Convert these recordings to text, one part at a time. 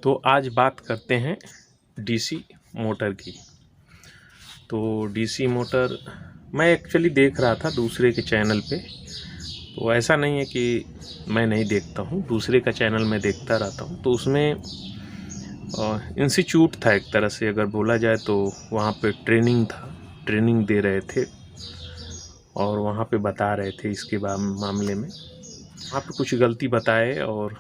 तो आज बात करते हैं डीसी मोटर की। तो डीसी मोटर मैं एक्चुअली देख रहा था दूसरे के चैनल पे। तो ऐसा नहीं है कि मैं नहीं देखता हूँ, दूसरे का चैनल मैं देखता रहता हूँ। तो उसमें इंस्टीट्यूट था एक तरह से, अगर बोला जाए तो वहाँ पे ट्रेनिंग था, ट्रेनिंग दे रहे थे और वहाँ पे बता रहे थे इसके मामले में। वहाँ पे कुछ गलती बताए और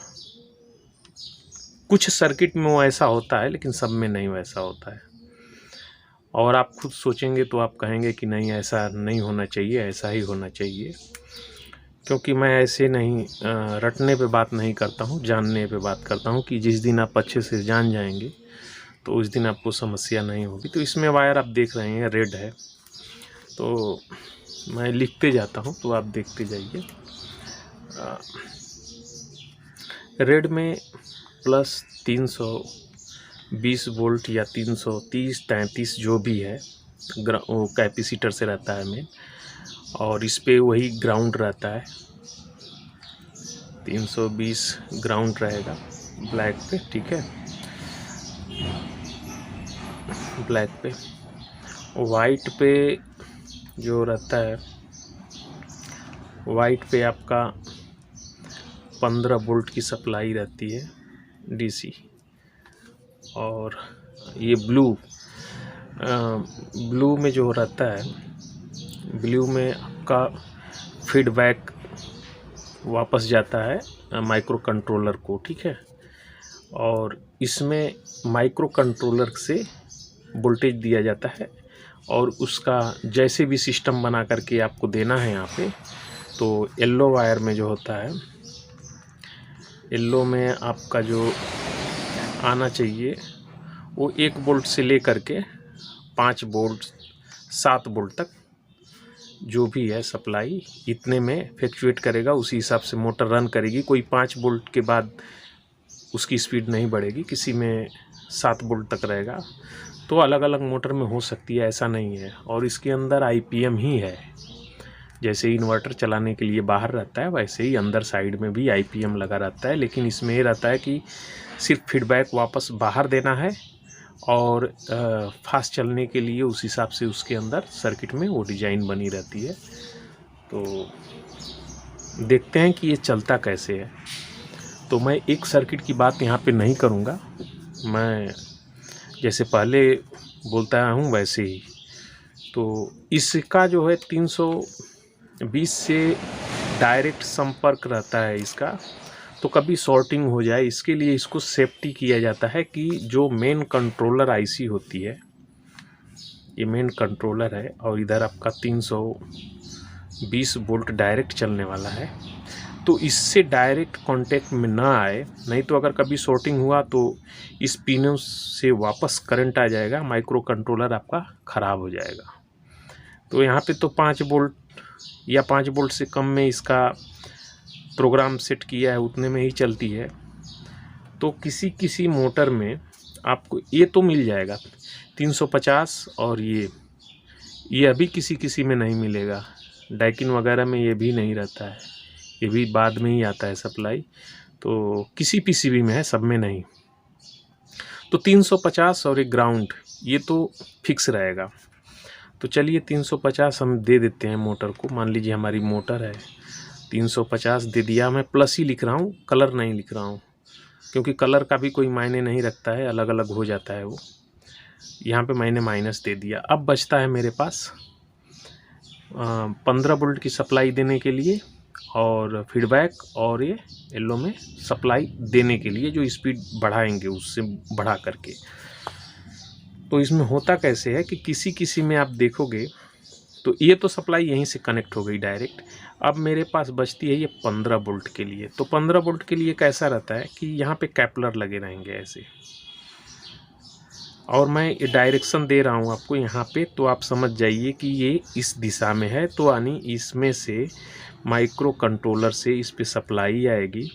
कुछ सर्किट में वो ऐसा होता है, लेकिन सब में नहीं वैसा होता है। और आप खुद सोचेंगे तो आप कहेंगे कि नहीं, ऐसा नहीं होना चाहिए, ऐसा ही होना चाहिए। क्योंकि मैं ऐसे नहीं रटने पे बात नहीं करता हूँ, जानने पे बात करता हूँ कि जिस दिन आप अच्छे से जान जाएंगे तो उस दिन आपको समस्या नहीं होगी। तो इसमें वायर आप देख रहे हैं रेड है, तो मैं लिखते जाता हूँ तो आप देखते जाइए। रेड में प्लस 320 वोल्ट या 330-33 जो भी है वो कैपेसिटर से रहता है मेन, और इस पे वही ग्राउंड रहता है। 320 ग्राउंड रहेगा ब्लैक पे, ठीक है। ब्लैक पे वाइट पे जो रहता है, वाइट पे आपका 15 वोल्ट की सप्लाई रहती है डीसी। और ये ब्लू में जो रहता है, ब्लू में आपका फीडबैक वापस जाता है माइक्रो कंट्रोलर को, ठीक है। और इसमें माइक्रो कंट्रोलर से वोल्टेज दिया जाता है और उसका जैसे भी सिस्टम बना करके आपको देना है यहाँ पे। तो येलो वायर में जो होता है, येलो में आपका जो आना चाहिए वो 1 वोल्ट से ले करके 5 वोल्ट 7 वोल्ट तक जो भी है सप्लाई, इतने में फ्लक्चुएट करेगा। उसी हिसाब से मोटर रन करेगी। कोई 5 वोल्ट के बाद उसकी स्पीड नहीं बढ़ेगी, किसी में 7 वोल्ट तक रहेगा। तो अलग अलग मोटर में हो सकती है, ऐसा नहीं है। और इसके अंदर आईपीएम ही है, जैसे इन्वर्टर चलाने के लिए बाहर रहता है वैसे ही अंदर साइड में भी आईपीएम लगा रहता है। लेकिन इसमें ये रहता है कि सिर्फ फीडबैक वापस बाहर देना है और फास्ट चलने के लिए उस हिसाब से उसके अंदर सर्किट में वो डिज़ाइन बनी रहती है। तो देखते हैं कि ये चलता कैसे है। तो मैं एक सर्किट की बात यहाँ पे नहीं करूँगा, मैं जैसे पहले बोलता हूँ वैसे ही। तो इसका जो है 320 से डायरेक्ट संपर्क रहता है इसका, तो कभी शॉर्टिंग हो जाए, इसके लिए इसको सेफ्टी किया जाता है कि जो मेन कंट्रोलर आईसी होती है, ये मेन कंट्रोलर है और इधर आपका 320 वोल्ट डायरेक्ट चलने वाला है, तो इससे डायरेक्ट कांटेक्ट में ना आए। नहीं तो अगर कभी शॉर्टिंग हुआ तो इस पिनों से वापस करंट आ जाएगा, माइक्रो कंट्रोलर आपका ख़राब हो जाएगा। तो यहाँ पे तो 5 वोल्ट या 5 वोल्ट से कम में इसका प्रोग्राम सेट किया है, उतने में ही चलती है। तो किसी किसी मोटर में आपको ये तो मिल जाएगा 350, और ये अभी किसी किसी में नहीं मिलेगा। डाइकिन वगैरह में ये भी नहीं रहता है, ये भी बाद में ही आता है सप्लाई। तो किसी पीसीबी में है, सब में नहीं। तो 350 और एक ग्राउंड, ये तो फिक्स रहेगा। तो चलिए 350 हम दे देते हैं मोटर को। मान लीजिए हमारी मोटर है, 350 दे दिया। मैं प्लस ही लिख रहा हूँ, कलर नहीं लिख रहा हूँ, क्योंकि कलर का भी कोई मायने नहीं रखता है, अलग अलग हो जाता है वो। यहाँ पे मैंने माइनस दे दिया। अब बचता है मेरे पास 15 वोल्ट की सप्लाई देने के लिए और फीडबैक, और ये येलो में सप्लाई देने के लिए जो स्पीड बढ़ाएंगे उससे बढ़ा करके। तो इसमें होता कैसे है कि किसी किसी में आप देखोगे तो ये तो सप्लाई यहीं से कनेक्ट हो गई डायरेक्ट। अब मेरे पास बचती है ये 15 वोल्ट के लिए। तो 15 वोल्ट के लिए कैसा रहता है कि यहाँ पे कैपलर लगे रहेंगे ऐसे, और मैं ये डायरेक्शन दे रहा हूँ आपको यहाँ पे, तो आप समझ जाइए कि ये इस दिशा में है। तो यानी इसमें से माइक्रो कंट्रोलर से इस पे सप्लाई आएगी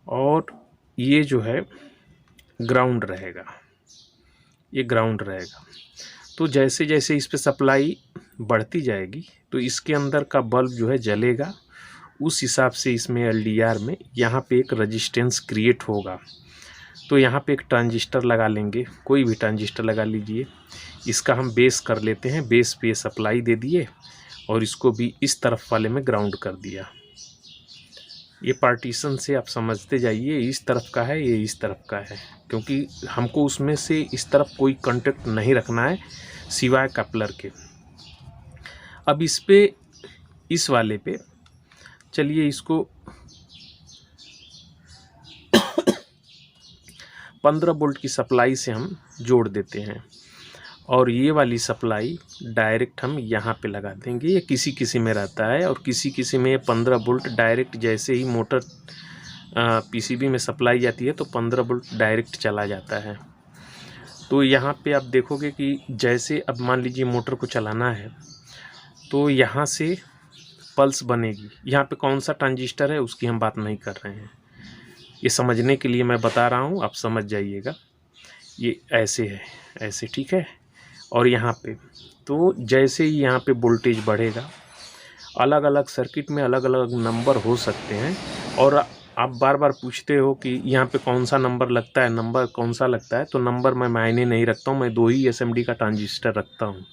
और ये जो है ग्राउंड रहेगा, ये ग्राउंड रहेगा। तो जैसे जैसे इस पे सप्लाई बढ़ती जाएगी तो इसके अंदर का बल्ब जो है जलेगा। उस हिसाब से इसमें एलडीआर में यहाँ पे एक रेजिस्टेंस क्रिएट होगा। तो यहाँ पे एक ट्रांजिस्टर लगा लेंगे, कोई भी ट्रांजिस्टर लगा लीजिए। इसका हम बेस कर लेते हैं, बेस पे सप्लाई दे दिए और इसको भी इस तरफ वाले में ग्राउंड कर दिया। ये पार्टीशन से आप समझते जाइए, इस तरफ का है, ये इस तरफ का है, क्योंकि हमको उसमें से इस तरफ कोई कांटेक्ट नहीं रखना है सिवाय कपलर के। अब इस पे, इस वाले पे चलिए इसको 15 वोल्ट की सप्लाई से हम जोड़ देते हैं और ये वाली सप्लाई डायरेक्ट हम यहाँ पे लगा देंगे। ये किसी किसी में रहता है और किसी किसी में 15 वोल्ट डायरेक्ट, जैसे ही मोटर पीसीबी में सप्लाई जाती है तो 15 वोल्ट डायरेक्ट चला जाता है। तो यहाँ पे आप देखोगे कि जैसे अब मान लीजिए मोटर को चलाना है तो यहाँ से पल्स बनेगी। यहाँ पे कौन सा ट्रांजिस्टर है उसकी हम बात नहीं कर रहे हैं, ये समझने के लिए मैं बता रहा हूँ, आप समझ जाइएगा। ये ऐसे है, ऐसे, ठीक है। और यहाँ पे तो जैसे ही यहाँ पे वोल्टेज बढ़ेगा, अलग अलग सर्किट में अलग अलग नंबर हो सकते हैं और आप बार बार पूछते हो कि यहाँ पे कौन सा नंबर लगता है, नंबर कौन सा लगता है। तो नंबर मैं मायने नहीं रखता हूँ, मैं 2 ही एसएमडी का ट्रांजिस्टर रखता हूँ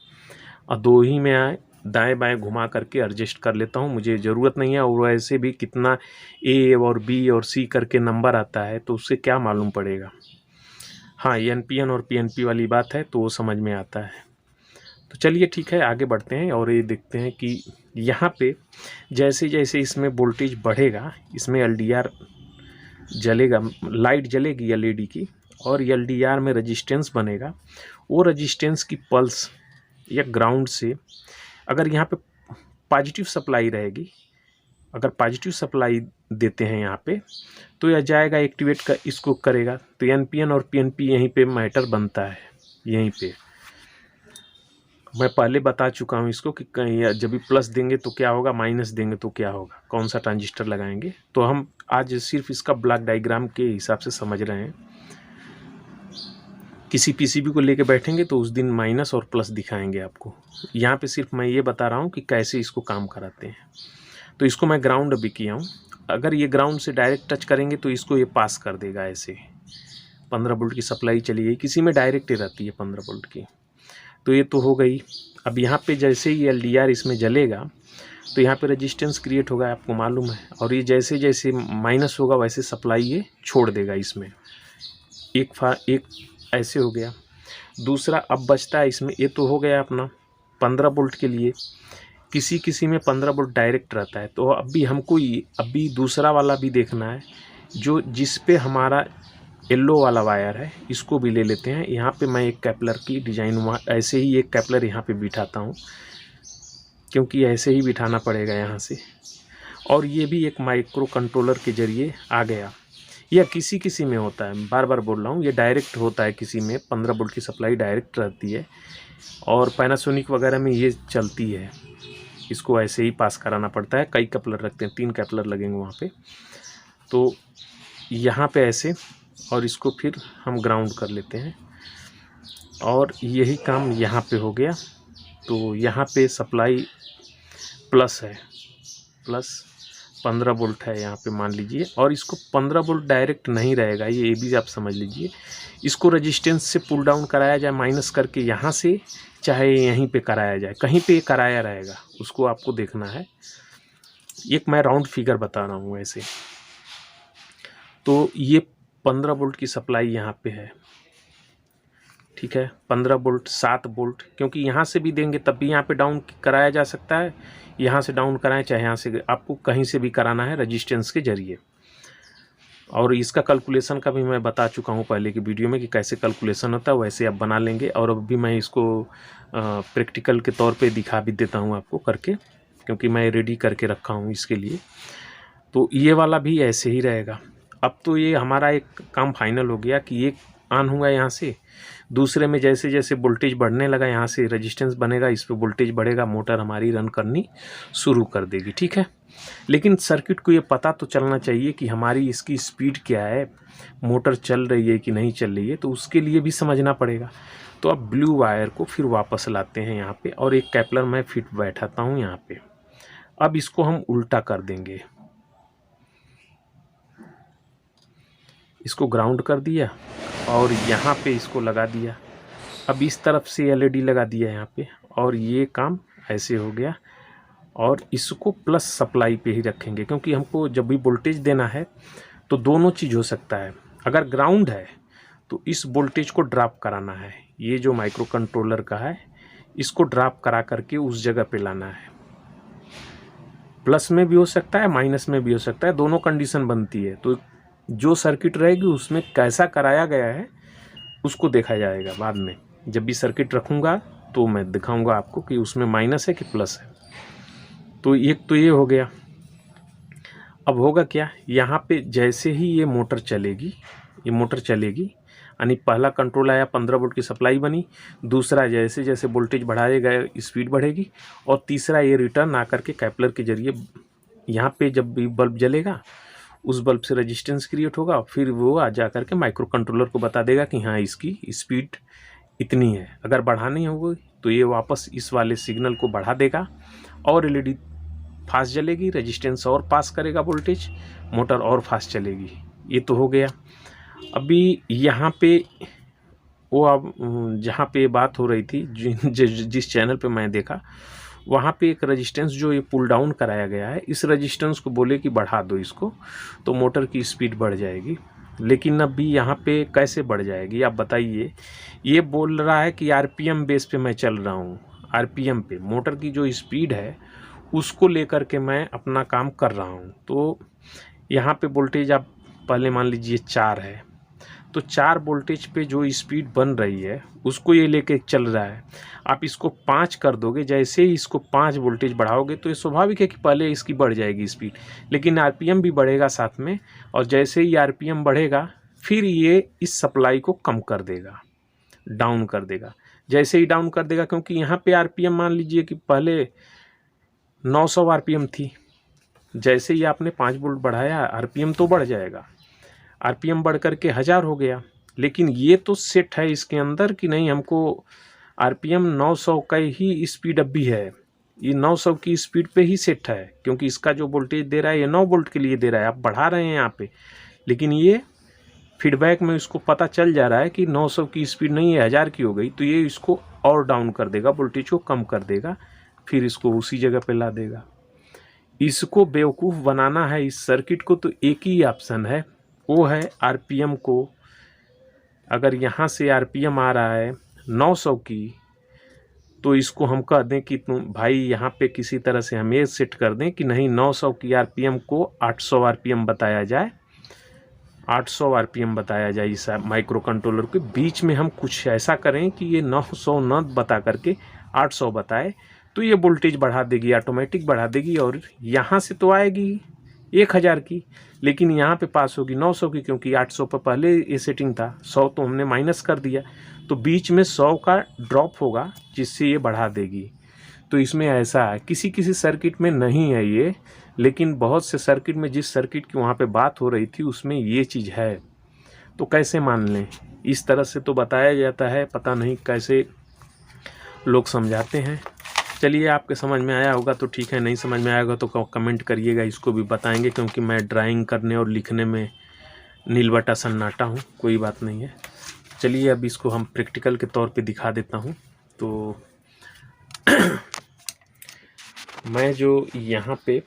और 2 ही में आए दाएं बाएं घुमा करके एडजस्ट कर लेता हूँ, मुझे ज़रूरत नहीं है। और वैसे भी कितना ए और बी और सी करके नंबर आता है तो उससे क्या मालूम पड़ेगा। हाँ, ये एनपीएन और पीएनपी वाली बात है तो वो समझ में आता है। तो चलिए ठीक है, आगे बढ़ते हैं और ये देखते हैं कि यहाँ पे जैसे जैसे इसमें वोल्टेज बढ़ेगा, इसमें एलडीआर जलेगा, लाइट जलेगी एलईडी की, और एलडीआर में रेजिस्टेंस बनेगा। वो रेजिस्टेंस की पल्स या ग्राउंड से, अगर यहाँ पे पॉजिटिव सप्लाई रहेगी, अगर पॉजिटिव सप्लाई देते हैं यहाँ पे तो यह जाएगा एक्टिवेट का, इसको करेगा। तो एनपीएन और पीएनपी यहीं पे मैटर बनता है। यहीं पे मैं पहले बता चुका हूँ इसको कि कहीं जब भी प्लस देंगे तो क्या होगा, माइनस देंगे तो क्या होगा, कौन सा ट्रांजिस्टर लगाएंगे। तो हम आज सिर्फ इसका ब्लॉक डायग्राम के हिसाब से समझ रहे हैं। किसी पीसीबी को लेके बैठेंगे तो उस दिन माइनस और प्लस दिखाएंगे आपको। यहाँ पे सिर्फ मैं ये बता रहा हूँ कि कैसे इसको काम कराते हैं। तो इसको मैं ग्राउंड अभी किया हूँ। अगर ये ग्राउंड से डायरेक्ट टच करेंगे तो इसको ये पास कर देगा ऐसे। 15 वोल्ट की सप्लाई चली गई, किसी में डायरेक्ट ही रहती है 15 वोल्ट की। तो ये तो हो गई। अब यहाँ पे जैसे ही एलडीआर इसमें जलेगा तो यहाँ पे रेजिस्टेंस क्रिएट होगा, आपको मालूम है। और ये जैसे जैसे माइनस होगा वैसे सप्लाई ये छोड़ देगा इसमें। एक ऐसे हो गया। दूसरा अब बचता है इसमें, ये तो हो गया अपना 15 वोल्ट के लिए। किसी किसी में 15 वोल्ट डायरेक्ट रहता है। तो अभी हमको अभी दूसरा वाला भी देखना है, जो जिस पे हमारा येलो वाला वायर है, इसको भी ले लेते हैं। यहाँ पे मैं एक कैपलर की डिजाइन, ऐसे ही एक कैपलर यहाँ पे बिठाता हूँ, क्योंकि ऐसे ही बिठाना पड़ेगा यहाँ से। और ये भी एक माइक्रो कंट्रोलर के जरिए आ गया। यह किसी किसी में होता है, बार बार बोल रहा हूँ, ये डायरेक्ट होता है, किसी में 15 वोल्ट की सप्लाई डायरेक्ट रहती है और पैनासोनिक वगैरह में ये चलती है। इसको ऐसे ही पास कराना पड़ता है। कई कपलर रखते हैं, 3 कपलर लगेंगे वहाँ पे। तो यहाँ पे ऐसे, और इसको फिर हम ग्राउंड कर लेते हैं और यही काम यहाँ पे हो गया। तो यहाँ पे सप्लाई प्लस है, प्लस 15 वोल्ट है यहाँ पे मान लीजिए। और इसको 15 वोल्ट डायरेक्ट नहीं रहेगा, ये भी आप समझ लीजिए। इसको रेजिस्टेंस से पुल डाउन कराया जाए माइनस करके यहाँ से, चाहे यहीं पे कराया जाए, कहीं पे कराया रहेगा, उसको आपको देखना है। एक मैं राउंड फिगर बता रहा हूँ ऐसे। तो ये 15 वोल्ट की सप्लाई यहाँ पे है, ठीक है। 15 वोल्ट, 7 वोल्ट, क्योंकि यहाँ से भी देंगे तब भी यहाँ पे डाउन कराया जा सकता है। यहाँ से डाउन कराएं, चाहे यहाँ से, आपको कहीं से भी कराना है रेजिस्टेंस के जरिए। और इसका कैलकुलेशन का भी मैं बता चुका हूँ पहले की वीडियो में कि कैसे कैलकुलेशन होता है, वैसे आप बना लेंगे। और अभी मैं इसको प्रैक्टिकल के तौर पे दिखा भी देता हूँ आपको करके, क्योंकि मैं रेडी करके रखा हूँ इसके लिए। तो ये वाला भी ऐसे ही रहेगा। अब तो ये हमारा एक काम फाइनल हो गया कि एक ऑन हुआ यहाँ से, दूसरे में जैसे जैसे वोल्टेज बढ़ने लगा यहाँ से रेजिस्टेंस बनेगा, इस पे वोल्टेज बढ़ेगा, मोटर हमारी रन करनी शुरू कर देगी, ठीक है। लेकिन सर्किट को ये पता तो चलना चाहिए कि हमारी इसकी स्पीड क्या है, मोटर चल रही है कि नहीं चल रही है, तो उसके लिए भी समझना पड़ेगा। तो अब ब्लू वायर को फिर वापस लाते हैं यहाँ पे और एक कैपलर मैं फिट बैठाता हूँ यहाँ पे। अब इसको हम उल्टा कर देंगे, इसको ग्राउंड कर दिया और यहाँ पे इसको लगा दिया। अब इस तरफ से एलईडी लगा दिया यहाँ पे, और ये काम ऐसे हो गया। और इसको प्लस सप्लाई पे ही रखेंगे, क्योंकि हमको जब भी वोल्टेज देना है तो दोनों चीज़ हो सकता है। अगर ग्राउंड है तो इस वोल्टेज को ड्रॉप कराना है, ये जो माइक्रो कंट्रोलर का है इसको ड्रॉप करा करके उस जगह पे लाना है। प्लस में भी हो सकता है, माइनस में भी हो सकता है, दोनों कंडीशन बनती है। तो जो सर्किट रहेगी उसमें कैसा कराया गया है उसको देखा जाएगा बाद में। जब भी सर्किट रखूँगा तो मैं दिखाऊंगा आपको कि उसमें माइनस है कि प्लस है। तो एक तो ये हो गया। अब होगा क्या, यहाँ पे जैसे ही ये मोटर चलेगी, ये मोटर चलेगी यानी पहला कंट्रोल आया, 15 वोल्ट की सप्लाई बनी, दूसरा जैसे जैसे वोल्टेज बढ़ाएगा स्पीड बढ़ेगी, और तीसरा ये रिटर्न आकर के कैपलर के जरिए यहाँ पे जब भी बल्ब जलेगा उस बल्ब से रेजिस्टेंस क्रिएट होगा, फिर वो आ जा करके माइक्रो कंट्रोलर को बता देगा कि हाँ इसकी स्पीड इतनी है। अगर बढ़ानी होगी तो ये वापस इस वाले सिग्नल को बढ़ा देगा और एलईडी फास्ट जलेगी, रेजिस्टेंस और पास करेगा वोल्टेज, मोटर और फास्ट चलेगी। ये तो हो गया। अभी यहाँ पे वो अब जहाँ पे बात हो रही थी जिस चैनल पे मैं देखा, वहाँ पे एक रेजिस्टेंस जो ये पुल डाउन कराया गया है, इस रेजिस्टेंस को बोले कि बढ़ा दो इसको तो मोटर की स्पीड बढ़ जाएगी। लेकिन अभी यहाँ पे कैसे बढ़ जाएगी आप बताइए। ये बोल रहा है कि आरपीएम बेस पे मैं चल रहा हूँ, आरपीएम पे मोटर की जो स्पीड है उसको लेकर के मैं अपना काम कर रहा हूँ। तो यहाँ पे वोल्टेज आप पहले मान लीजिए 4 है, तो 4 वोल्टेज पे जो स्पीड बन रही है उसको ये लेके चल रहा है। आप इसको 5 कर दोगे, जैसे ही इसको 5 वोल्टेज बढ़ाओगे तो ये स्वाभाविक है कि पहले इसकी बढ़ जाएगी स्पीड, लेकिन आरपीएम भी बढ़ेगा साथ में। और जैसे ही आरपीएम बढ़ेगा फिर ये इस सप्लाई को कम कर देगा, डाउन कर देगा। जैसे ही डाउन कर देगा, क्योंकि यहाँ पे आरपीएम मान लीजिए कि पहले 900 आरपीएम थी, जैसे ही आपने 5 वोल्ट बढ़ाया आरपीएम तो बढ़ जाएगा, आरपीएम बढ़ करके 1000 हो गया। लेकिन ये तो सेट है इसके अंदर कि नहीं, हमको आरपीएम 900 का ही स्पीड अब भी है, ये 900 की स्पीड पे ही सेट है, क्योंकि इसका जो वोल्टेज दे रहा है ये 9 वोल्ट के लिए दे रहा है। आप बढ़ा रहे हैं यहाँ पे, लेकिन ये फीडबैक में इसको पता चल जा रहा है कि 900 की स्पीड नहीं है, 1000 की हो गई, तो ये इसको और डाउन कर देगा, वोल्टेज को कम कर देगा, फिर इसको उसी जगह पे ला देगा। इसको बेवकूफ़ बनाना है इस सर्किट को, तो एक ही ऑप्शन है, वो है आरपीएम को। अगर यहाँ से आरपीएम आ रहा है 900 की, तो इसको हम कह दें कि तुम भाई यहाँ पे किसी तरह से हम ये सेट कर दें कि नहीं 900 की आरपीएम को 800 आरपीएम बताया जाए, 800 आरपीएम बताया जाए। इस माइक्रो कंट्रोलर के बीच में हम कुछ ऐसा करें कि ये 900 न बता करके 800 बताए, तो ये वोल्टेज बढ़ा देगी, ऑटोमेटिक बढ़ा देगी, और यहाँ से तो आएगी 1000 की, लेकिन यहाँ पे पास होगी 900 की, क्योंकि 800 पर पहले ये सेटिंग था, 100 तो हमने माइनस कर दिया, तो बीच में 100 का ड्रॉप होगा जिससे ये बढ़ा देगी। तो इसमें ऐसा है, किसी किसी सर्किट में नहीं है ये, लेकिन बहुत से सर्किट में, जिस सर्किट की वहाँ पे बात हो रही थी उसमें ये चीज़ है। तो कैसे मान लें, इस तरह से तो बताया जाता है, पता नहीं कैसे लोग समझाते हैं। चलिए आपके समझ में आया होगा तो ठीक है, नहीं समझ में आएगा तो कमेंट करिएगा, इसको भी बताएंगे, क्योंकि मैं ड्राइंग करने और लिखने में नीलबटा सन्नाटा हूँ, कोई बात नहीं है। चलिए अब इसको हम प्रैक्टिकल के तौर पे दिखा देता हूँ। तो मैं जो यहाँ पे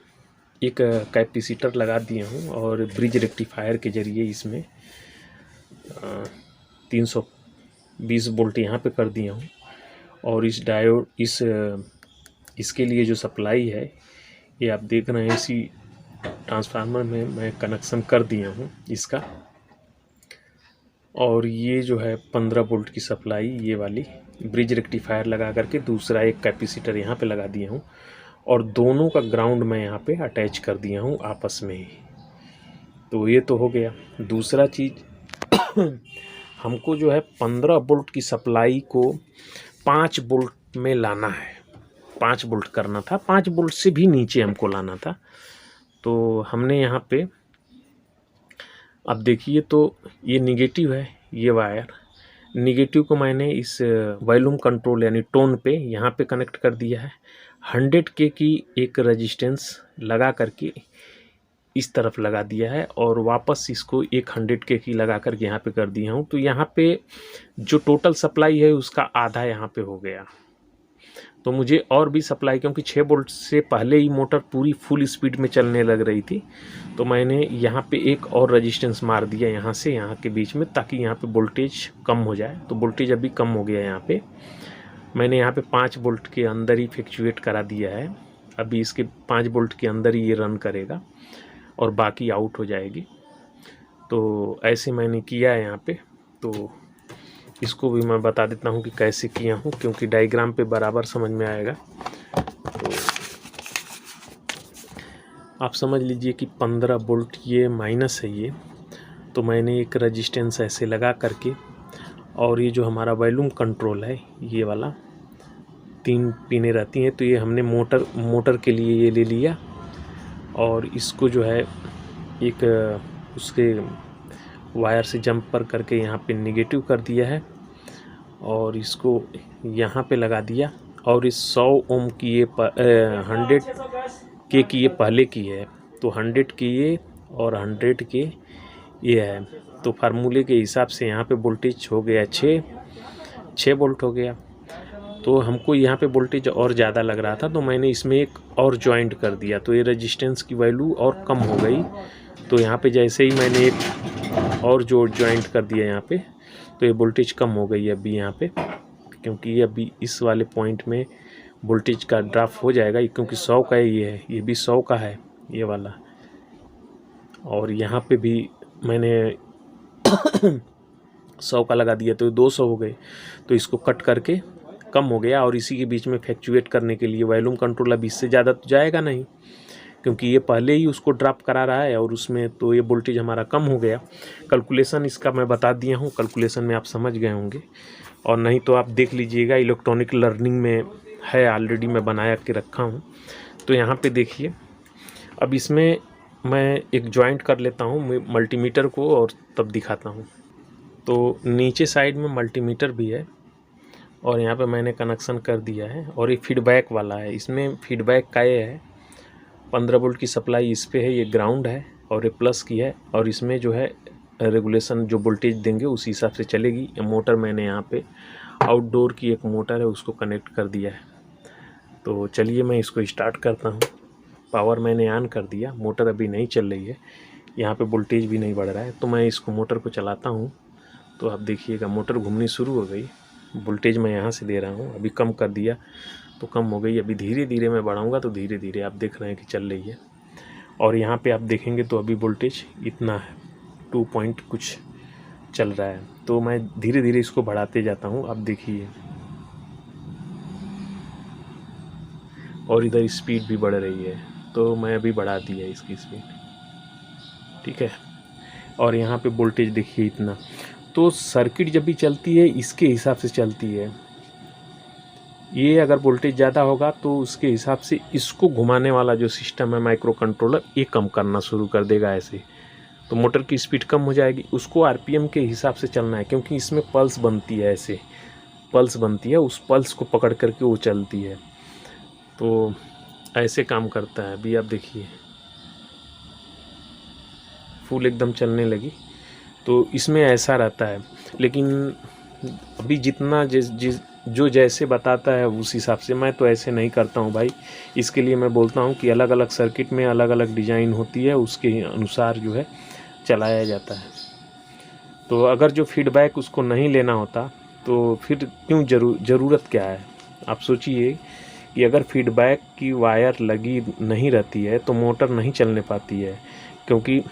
एक कैपेसिटर लगा दिया हूँ और ब्रिज रेक्टिफायर के ज़रिए इसमें 320 वोल्ट यहाँ पे कर दिया हूँ, और इस डायोड इसके लिए जो सप्लाई है ये आप देख रहे हैं, इसी ट्रांसफार्मर में मैं कनेक्शन कर दिया हूँ इसका। और ये जो है 15 वोल्ट की सप्लाई, ये वाली ब्रिज रेक्टिफायर लगा करके दूसरा एक कैपेसिटर यहाँ पे लगा दिया हूँ, और दोनों का ग्राउंड मैं यहाँ पे अटैच कर दिया हूँ आपस में ही। तो ये तो हो गया। दूसरा चीज़ हमको जो है 15 वोल्ट की सप्लाई को 5 वोल्ट में लाना है, 5 वोल्ट करना था, 5 वोल्ट से भी नीचे हमको लाना था। तो हमने यहाँ पे अब देखिए, तो ये निगेटिव है, ये वायर निगेटिव को मैंने इस वॉल्यूम कंट्रोल यानी टोन पे यहाँ पे कनेक्ट कर दिया है। 100K की एक रेजिस्टेंस लगा करके इस तरफ लगा दिया है और वापस इसको 100 की लगा करके यहाँ पे कर दिया हूँ। तो यहाँ पे जो टोटल सप्लाई है उसका आधा यहाँ पे हो गया। तो मुझे और भी सप्लाई, क्योंकि 6 वोल्ट से पहले ही मोटर पूरी फुल स्पीड में चलने लग रही थी, तो मैंने यहाँ पे एक और रेजिस्टेंस मार दिया यहाँ से यहाँ के बीच में, ताकि यहाँ पे वोल्टेज कम हो जाए। तो वोल्टेज अभी कम हो गया यहाँ पे। मैंने यहाँ पे 5 वोल्ट के अंदर ही फ्लक्चुएट करा दिया है। अभी इसके 5 वोल्ट के अंदर ही ये रन करेगा और बाकी आउट हो जाएगी। तो ऐसे मैंने किया है यहाँ पे। तो इसको भी मैं बता देता हूँ कि कैसे किया हूँ, क्योंकि डायग्राम पे बराबर समझ में आएगा। तो आप समझ लीजिए कि 15 वोल्ट ये माइनस है ये। तो मैंने एक रेजिस्टेंस ऐसे लगा करके, और ये जो हमारा वॉल्यूम कंट्रोल है ये वाला 3 पिनें रहती हैं, तो ये हमने मोटर के लिए ये ले लिया और इसको जो है एक उसके वायर से जंपर करके यहाँ पे नेगेटिव कर दिया है और इसको यहाँ पे लगा दिया। और इस 100 ओम की ये 100 के की ये पहले की है, तो 100 की ये और 100 के ये है। तो फार्मूले के हिसाब से यहाँ पे वोल्टेज हो गया 6 वोल्ट हो गया। तो हमको यहाँ पे वोल्टेज और ज़्यादा लग रहा था, तो मैंने इसमें एक और जॉइंट कर दिया, तो ये रेजिस्टेंस की वैल्यू और कम हो गई। तो यहाँ पे जैसे ही मैंने एक और जो जॉइंट कर दिया यहाँ पे, तो ये वोल्टेज कम हो गई अभी यहाँ पे, क्योंकि ये अभी इस वाले पॉइंट में वोल्टेज का ड्रॉप हो जाएगा, क्योंकि 100 का ये है, ये भी 100 का है ये वाला। और यहाँ पे भी मैंने 100 का लगा दिया, तो 200 हो गए। तो इसको कट करके कम हो गया, और इसी के बीच में फ्लक्चुएट करने के लिए वॉल्यूम कंट्रोल अब इससे ज़्यादा तो जाएगा नहीं, क्योंकि ये पहले ही उसको ड्रॉप करा रहा है और उसमें तो ये वोल्टेज हमारा कम हो गया। कैलकुलेशन इसका मैं बता दिया हूँ, कैलकुलेशन में आप समझ गए होंगे, और नहीं तो आप देख लीजिएगा, इलेक्ट्रॉनिक लर्निंग में है, ऑलरेडी मैं बनाया के रखा हूँ। तो यहाँ पे देखिए, अब इसमें मैं एक जॉइंट कर लेता हूँ मल्टीमीटर को और तब दिखाता हूँ। तो नीचे साइड में मल्टीमीटर भी है और यहाँ पे मैंने कनेक्शन कर दिया है, और ये फीडबैक वाला है। इसमें फीडबैक का ये है 15 वोल्ट की सप्लाई इस पे है, ये ग्राउंड है और ये प्लस की है, और इसमें जो है रेगुलेशन जो वोल्टेज देंगे उस हिसाब से चलेगी। मोटर मैंने यहाँ पे आउटडोर की एक मोटर है उसको कनेक्ट कर दिया है। तो चलिए मैं इसको स्टार्ट करता हूँ। पावर मैंने ऑन कर दिया, मोटर अभी नहीं चल रही है, यहाँ पे वोल्टेज भी नहीं बढ़ रहा है। तो मैं इसको मोटर को चलाता हूँ, तो आप देखिएगा मोटर घूमनी शुरू हो गई। वोल्टेज मैं यहाँ से दे रहा हूँ, अभी कम कर दिया तो कम हो गई। अभी धीरे धीरे मैं बढ़ाऊँगा तो धीरे धीरे आप देख रहे हैं कि चल रही है। और यहाँ पे आप देखेंगे तो अभी वोल्टेज इतना है, 2 पॉइंट कुछ चल रहा है। तो मैं धीरे धीरे इसको बढ़ाते जाता हूँ, आप देखिए। और इधर स्पीड भी बढ़ रही है, तो मैं अभी बढ़ा दिया इसकी स्पीड, ठीक है। और यहाँ पे वोल्टेज देखिए इतना। तो सर्किट जब भी चलती है इसके हिसाब से चलती है। ये अगर वोल्टेज ज़्यादा होगा तो उसके हिसाब से इसको घुमाने वाला जो सिस्टम है माइक्रो कंट्रोलर, ये कम करना शुरू कर देगा ऐसे। तो मोटर की स्पीड कम हो जाएगी। उसको आरपीएम के हिसाब से चलना है, क्योंकि इसमें पल्स बनती है, ऐसे पल्स बनती है, उस पल्स को पकड़ करके वो चलती है। तो ऐसे काम करता है। अभी आप देखिए फुल एकदम चलने लगी। तो इसमें ऐसा रहता है, लेकिन अभी जितना जो जैसे बताता है उस हिसाब से, मैं तो ऐसे नहीं करता हूँ भाई। इसके लिए मैं बोलता हूँ कि अलग अलग सर्किट में अलग अलग डिज़ाइन होती है, उसके अनुसार जो है चलाया जाता है। तो अगर जो फीडबैक उसको नहीं लेना होता तो फिर क्यों ज़रूरत क्या है। आप सोचिए कि अगर फीडबैक की वायर लगी नहीं रहती है तो मोटर नहीं चलने पाती है, क्योंकि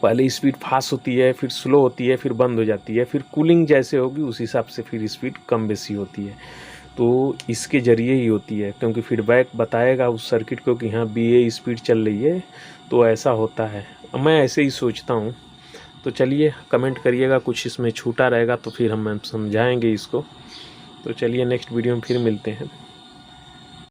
पहले स्पीड फास्ट होती है, फिर स्लो होती है, फिर बंद हो जाती है, फिर कूलिंग जैसे होगी उस हिसाब से फिर स्पीड कम बेसी होती है। तो इसके ज़रिए ही होती है, क्योंकि फीडबैक बताएगा उस सर्किट को कि हाँ ये स्पीड चल रही है, तो ऐसा होता है। मैं ऐसे ही सोचता हूँ। तो चलिए कमेंट करिएगा, कुछ इसमें छूटा रहेगा तो फिर हम समझाएंगे इसको। तो चलिए नेक्स्ट वीडियो में फिर मिलते हैं।